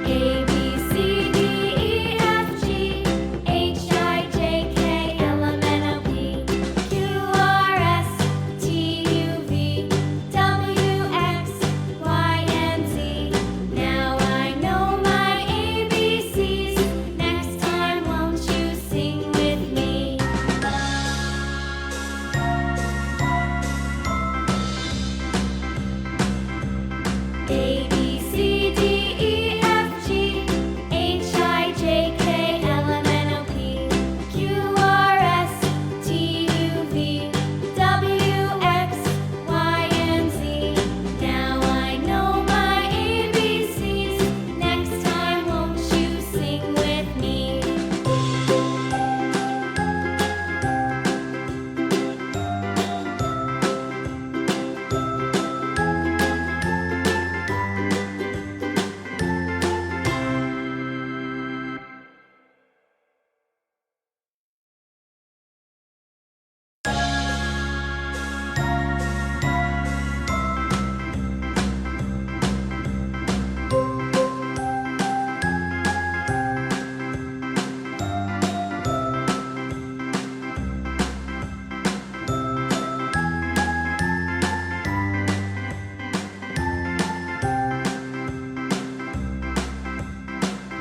A, B, C, D, E, F, G, H, I, J, K, L, M, N, O, P, Q, R, S, T, U, V, W, X, Y, and Z. Now I know my ABCs. Next time, won't you sing with me? A, B, C, D, E, F, G, H, I, J, K, L, M, N, O, P, Q, R, S, T, U, V, W, X, Y, and Z. Now I know my ABCs. Next time, won't you sing with me?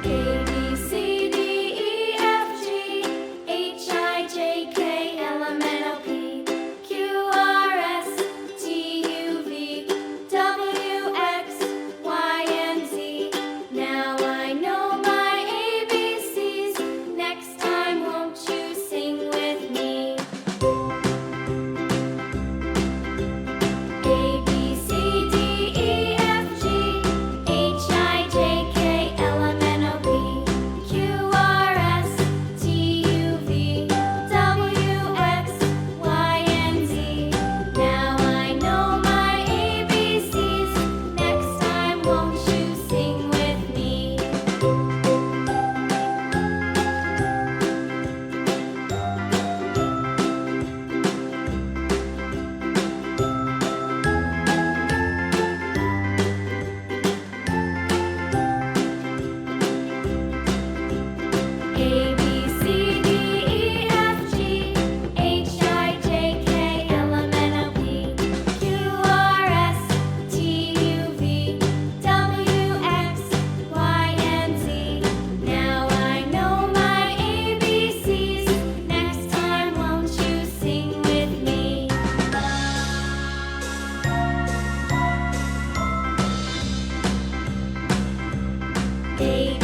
A, B, C, D, E, F, G, H, I, J, K, L, M, N, O, P, Q, R, S, T, U, V, W, X, Y, and Z. Now I know my ABCs. Next time, won't you sing with me? A, B, C, D, E, F, G, H, I, J, K, L, M, N, O, P, Q, R, S, T, U, V, W, X, Y, and Z. Now I know my ABCs. Next time, won't you sing with me? A, B, C, D, E, F, G, H, I, J, K, L, M, N, O, P, Q, R, S, T, U, V, W, X, Y, and Z. Now I know my ABCs. Next time, won't you sing with me? A,